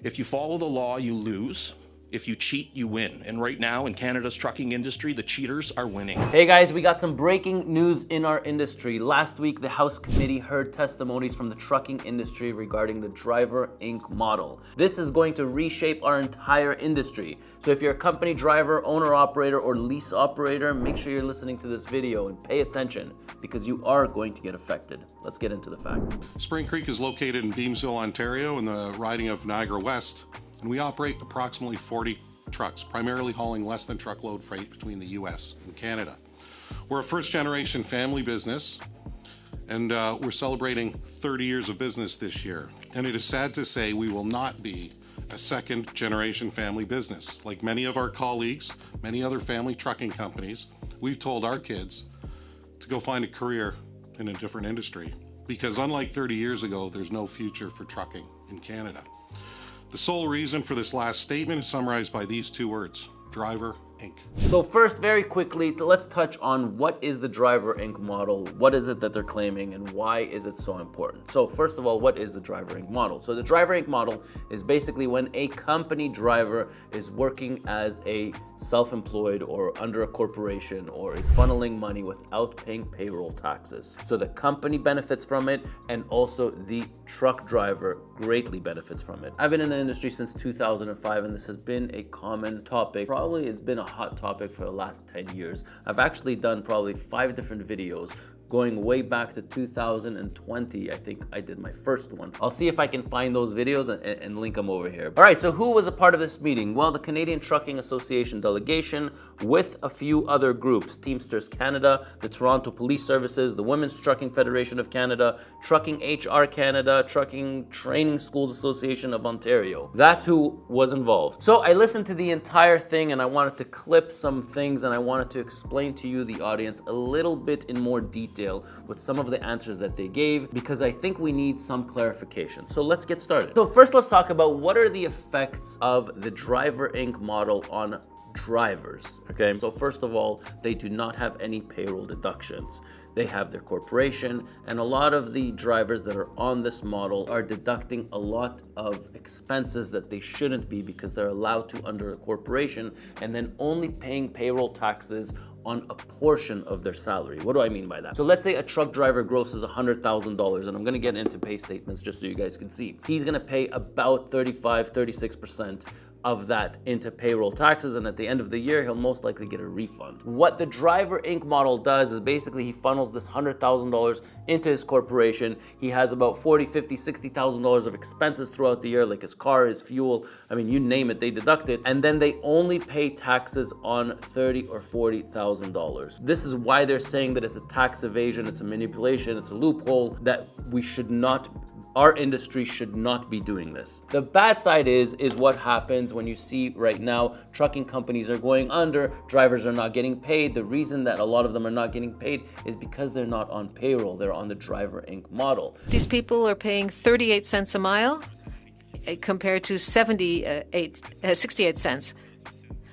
If you follow the law, you lose. If you cheat, you win. And right now in Canada's trucking industry, the cheaters are winning. Hey guys, we got some breaking news in our industry. Last week, the House Committee heard testimonies from the trucking industry regarding the Driver Inc. model. This is going to reshape our entire industry. So if you're a company driver, owner operator, or lease operator, make sure you're listening to this video and pay attention because you are going to get affected. Let's get into the facts. Spring Creek is located in Beamsville, Ontario, in the riding of Niagara West. And we operate approximately 40 trucks, primarily hauling less than truckload freight between the US and Canada. We're a first-generation family business, and we're celebrating 30 years of business this year. And it is sad to say we will not be a second-generation family business. Like many of our colleagues, many other family trucking companies, we've told our kids to go find a career in a different industry. Because unlike 30 years ago, there's no future for trucking in Canada. The sole reason for this last statement is summarized by these two words: Driver Inc. So first, very quickly, let's touch on what is the Driver Inc. model, what is it that they're claiming, and why is it so important? So first of all, what is the Driver Inc. model? So the Driver Inc. model is basically when a company driver is working as a self-employed or under a corporation or is funneling money without paying payroll taxes. So the company benefits from it, and also the truck driver greatly benefits from it. I've been in the industry since 2005, and this has been a common topic. Probably it's been a hot topic for the last 10 years. I've actually done probably 5 different videos going way back to 2020. I think I did my first one. I'll see if I can find those videos and link them over here. All right, so who was a part of this meeting? Well, the Canadian Trucking Association delegation with a few other groups: Teamsters Canada, the Toronto Police Services, the Women's Trucking Federation of Canada, Trucking HR Canada, Trucking Training Schools Association of Ontario. That's who was involved. So I listened to the entire thing, and I wanted to clip some things, and I wanted to explain to you, the audience, a little bit in more detail with some of the answers that they gave, because I think we need some clarification. So let's get started. So first, let's talk about what are the effects of the Driver Inc. model on drivers. Okay, so first of all, they do not have any payroll deductions. They have their corporation, and a lot of the drivers that are on this model are deducting a lot of expenses that they shouldn't be, because they're allowed to under a corporation, and then only paying payroll taxes on a portion of their salary. What do I mean by that? So let's say a truck driver grosses $100,000, and I'm gonna get into pay statements just so you guys can see. He's gonna pay about 36% of that into payroll taxes, and at the end of the year, he'll most likely get a refund. What the Driver Inc. model does is basically he funnels this $100,000 into his corporation. He has about $40,000, $50,000, $60,000 of expenses throughout the year, like his car, his fuel, I mean, you name it, they deduct it, and then they only pay taxes on $30,000 or $40,000. This is why they're saying that it's a tax evasion, it's a manipulation, it's a loophole, that we should not, our industry should not be doing this. The bad side is what happens when you see right now trucking companies are going under, drivers are not getting paid. The reason that a lot of them are not getting paid is because they're not on payroll. They're on the Driver Inc. model. These people are paying 38 cents a mile compared to 68 cents.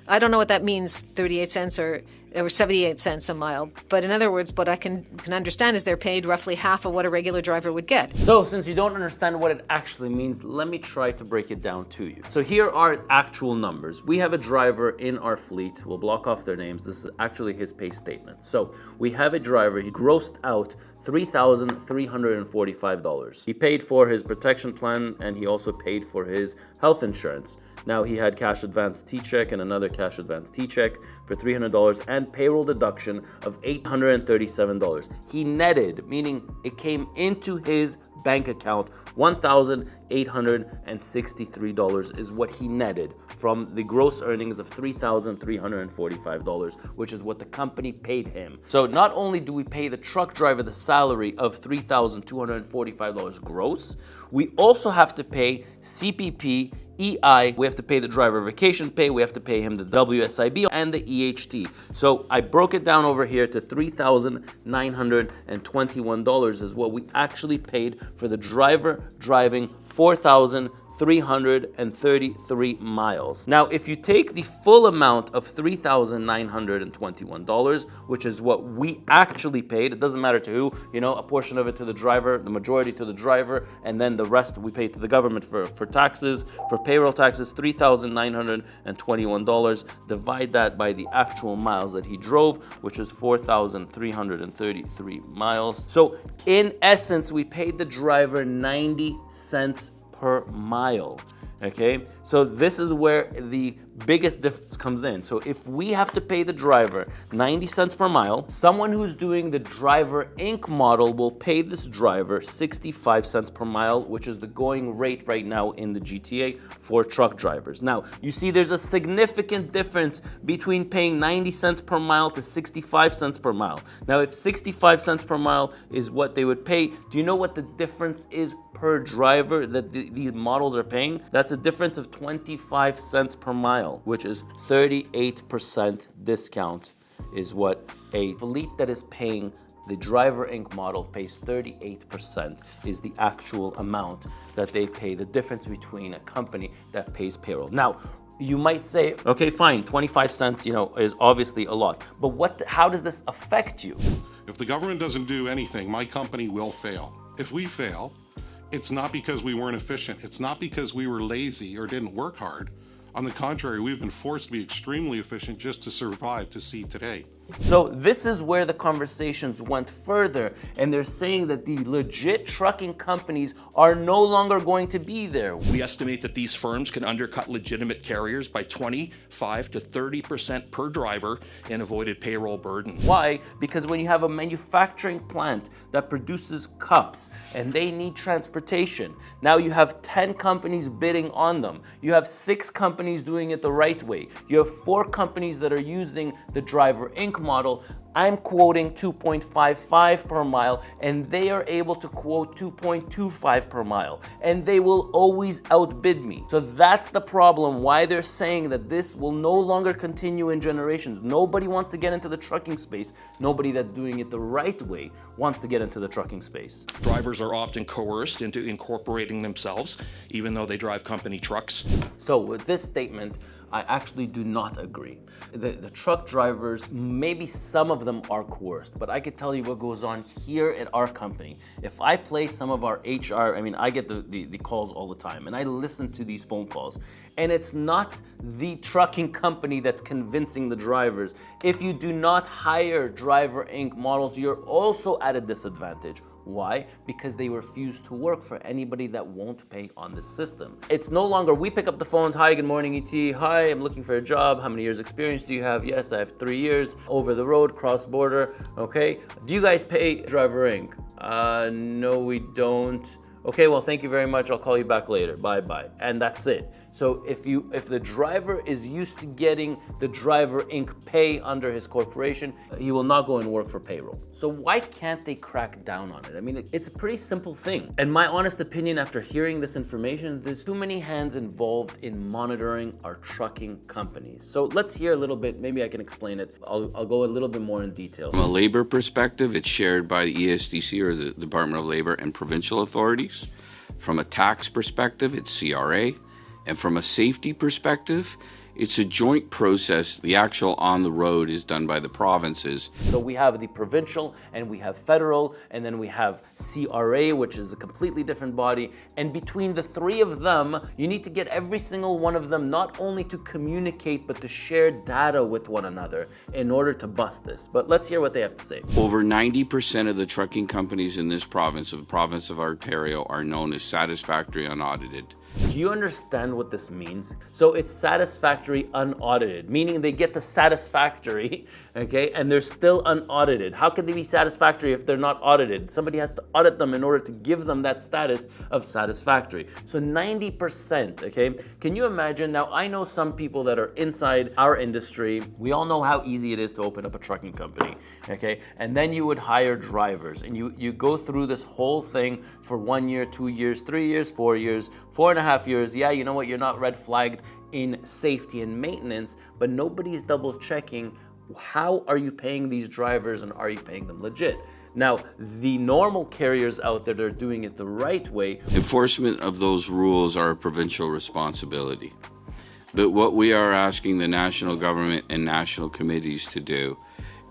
I don't know what that means, 38 cents or 78 cents a mile. But in other words, what I can understand is they're paid roughly half of what a regular driver would get. So since you don't understand what it actually means, let me try to break it down to you. So here are actual numbers. We have a driver in our fleet. We'll block off their names. This is actually his pay statement. So we have a driver. He grossed out $3,345. He paid for his protection plan, and he also paid for his health insurance. Now he had cash advance T-check and another cash advance T-check for $300 and payroll deduction of $837. He netted, meaning it came into his bank account, $1,863 is what he netted from the gross earnings of $3,345, which is what the company paid him. So not only do we pay the truck driver the salary of $3,245 gross, we also have to pay CPP, EI, we have to pay the driver vacation pay, we have to pay him the WSIB and the EHT. So I broke it down over here to $3,921 is what we actually paid for the driver driving 4,000 333 miles. Now, if you take the full amount of $3,921, which is what we actually paid, it doesn't matter to who, a portion of it to the driver, the majority to the driver, and then the rest we pay to the government for taxes, for payroll taxes, $3,921. Divide that by the actual miles that he drove, which is 4,333 miles. So in essence, we paid the driver 90 cents per mile. Okay, so this is where the biggest difference comes in. So if we have to pay the driver 90 cents per mile, someone who's doing the Driver Inc. model will pay this driver 65 cents per mile, which is the going rate right now in the GTA for truck drivers. Now, you see there's a significant difference between paying 90 cents per mile to 65 cents per mile. Now, if 65 cents per mile is what they would pay, do you know what the difference is per driver that these models are paying? That's a difference of 25 cents per mile, which is 38% discount is what a fleet that is paying the Driver Inc. model pays. 38% is the actual amount that they pay, the difference between a company that pays payroll. Now, you might say, okay, fine, 25 cents, is obviously a lot, but how does this affect you? If the government doesn't do anything, my company will fail. If we fail, it's not because we weren't efficient. It's not because we were lazy or didn't work hard. On the contrary, we've been forced to be extremely efficient just to survive to see today. So this is where the conversations went further, and they're saying that the legit trucking companies are no longer going to be there. We estimate that these firms can undercut legitimate carriers by 25 to 30% per driver in avoided payroll burden. Why? Because when you have a manufacturing plant that produces cups and they need transportation, now you have 10 companies bidding on them. You have 6 companies doing it the right way. You have 4 companies that are using the Driver Inc. model. I'm quoting 2.55 per mile, and they are able to quote 2.25 per mile, and they will always outbid me. So that's the problem, why they're saying that this will no longer continue in generations. Nobody wants to get into the trucking space. Nobody that's doing it the right way wants to get into the trucking space. Drivers are often coerced into incorporating themselves, even though they drive company trucks. So with this statement, I actually do not agree. The truck drivers, maybe some of them are coerced, but I could tell you what goes on here at our company. If I play some of our HR, I get the calls all the time, and I listen to these phone calls, and it's not the trucking company that's convincing the drivers. If you do not hire Driver Inc. models, you're also at a disadvantage. Why? Because they refuse to work for anybody that won't pay on the system. It's no longer, we pick up the phones, hi, good morning, ET, hi, I'm looking for a job, how many years experience do you have? Yes, I have 3 years, over the road, cross border, okay. Do you guys pay Driver Inc.? No, we don't. Okay, well, thank you very much, I'll call you back later, bye-bye, and that's it. So if the driver is used to getting the Driver Inc. pay under his corporation, he will not go and work for payroll. So why can't they crack down on it? It's a pretty simple thing. And my honest opinion after hearing this information, there's too many hands involved in monitoring our trucking companies. So let's hear a little bit, maybe I can explain it. I'll go a little bit more in detail. From a labor perspective, it's shared by the ESDC or the Department of Labor and provincial authorities. From a tax perspective, it's CRA. And from a safety perspective, it's a joint process. The actual on the road is done by the provinces. So we have the provincial and we have federal, and then we have CRA, which is a completely different body. And between the 3 of them, you need to get every single one of them not only to communicate, but to share data with one another in order to bust this. But let's hear what they have to say. Over 90% of the trucking companies in this province, the province of Ontario, are known as satisfactory unaudited. Do you understand what this means? So it's satisfactory unaudited, meaning they get the satisfactory, okay, and they're still unaudited. How can they be satisfactory if they're not audited? Somebody has to audit them in order to give them that status of satisfactory. So 90%, okay? Can you imagine? Now, I know some people that are inside our industry. We all know how easy it is to open up a trucking company, okay? And then you would hire drivers, and you go through this whole thing for 1 year, 2 years, 3 years, 4 years, 4.5 years. Yeah, you know what? You're not red flagged in safety and maintenance, but nobody's double checking how are you paying these drivers and are you paying them legit? Now, the normal carriers out there that are doing it the right way. Enforcement of those rules are a provincial responsibility. But what we are asking the national government and national committees to do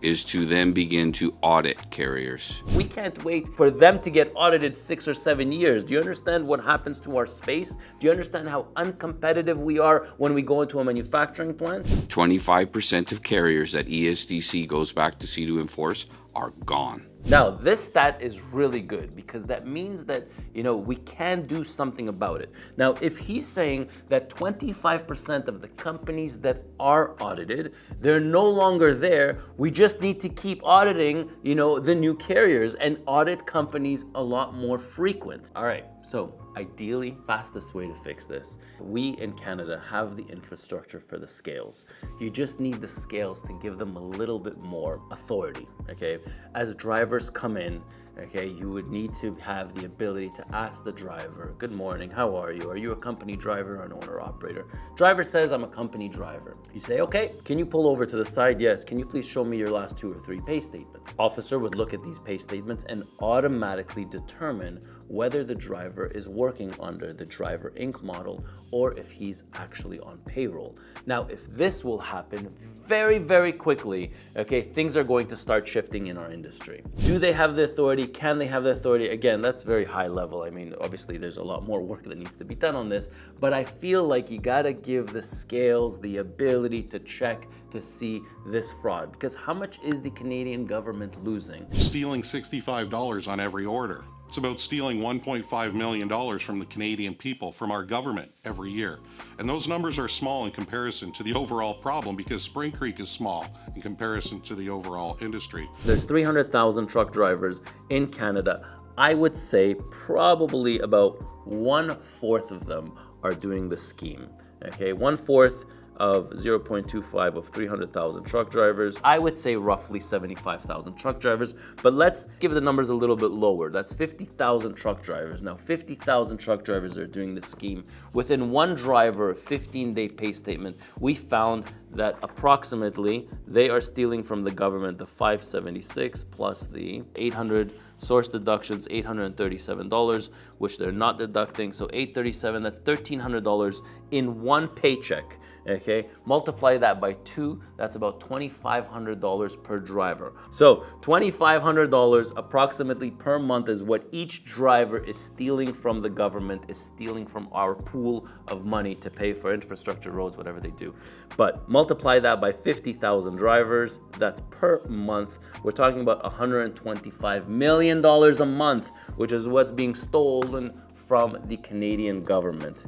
is to then begin to audit carriers. We can't wait for them to get audited 6 or 7 years. Do you understand what happens to our space? Do you understand how uncompetitive we are when we go into a manufacturing plant? 25% of carriers that ESDC goes back to see to enforce are gone. Now, this stat is really good because that means that, we can do something about it. Now, if he's saying that 25% of the companies that are audited, they're no longer there, we just need to keep auditing, the new carriers and audit companies a lot more frequent. All right, so ideally, fastest way to fix this. We in Canada have the infrastructure for the scales. You just need the scales to give them a little bit more authority, okay? As drivers come in, okay, you would need to have the ability to ask the driver, good morning, how are you? Are you a company driver or an owner operator? Driver says, I'm a company driver. You say, okay, can you pull over to the side? Yes. Can you please show me your last 2 or 3 pay statements? Officer would look at these pay statements and automatically determine whether the driver is working under the Driver Inc. model or if he's actually on payroll. Now, if this will happen very, very quickly, okay, things are going to start shifting in our industry. Do they have the authority? Can they have the authority? Again, that's very high level. I mean, obviously there's a lot more work that needs to be done on this, but I feel like you gotta give the scales the ability to check to see this fraud, because how much is the Canadian government losing? Stealing $65 on every order. It's about stealing $1.5 million from the Canadian people, from our government every year. And those numbers are small in comparison to the overall problem because Spring Creek is small in comparison to the overall industry. There's 300,000 truck drivers in Canada. I would say probably about 1/4 of them are doing the scheme. Okay, 1/4 of 0.25 of 300,000 truck drivers. I would say roughly 75,000 truck drivers, but let's give the numbers a little bit lower. That's 50,000 truck drivers. Now, 50,000 truck drivers are doing the scheme. Within one driver, a 15-day pay statement, we found that approximately they are stealing from the government the $576 plus the 800 source deductions, $837, which they're not deducting. So $837, that's $1,300 in one paycheck. Okay, multiply that by 2, that's about $2,500 per driver. So $2,500 approximately per month is what each driver is stealing from the government, is stealing from our pool of money to pay for infrastructure, roads, whatever they do. But multiply that by 50,000 drivers, that's per month. We're talking about $125 million a month, which is what's being stolen from the Canadian government.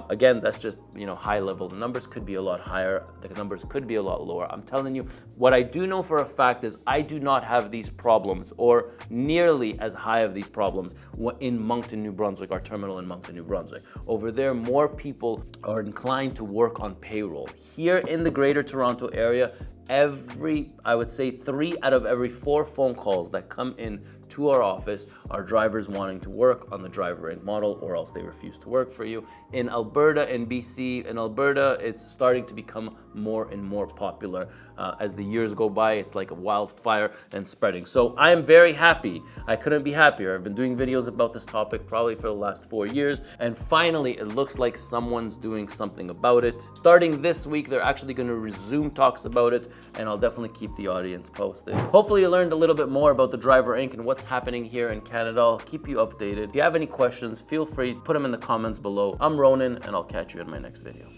Again, that's just, high level. The numbers could be a lot higher. The numbers could be a lot lower. I'm telling you, what I do know for a fact is I do not have these problems or nearly as high of these problems in Moncton, New Brunswick, our terminal in Moncton, New Brunswick. Over there, more people are inclined to work on payroll. Here in the Greater Toronto area, I would say 3 out of every 4 phone calls that come in to our office are drivers wanting to work on the Driver Inc. model, or else they refuse to work for you. In Alberta and BC, it's starting to become more and more popular. As the years go by, it's like a wildfire and spreading. So I am very happy. I couldn't be happier. I've been doing videos about this topic probably for the last 4 years. And finally, it looks like someone's doing something about it. Starting this week, they're actually going to resume talks about it, and I'll definitely keep the audience posted. Hopefully you learned a little bit more about the Driver Inc. and what's happening here in Canada. I'll keep you updated. If you have any questions, feel free to put them in the comments below. I'm Ronan, and I'll catch you in my next video.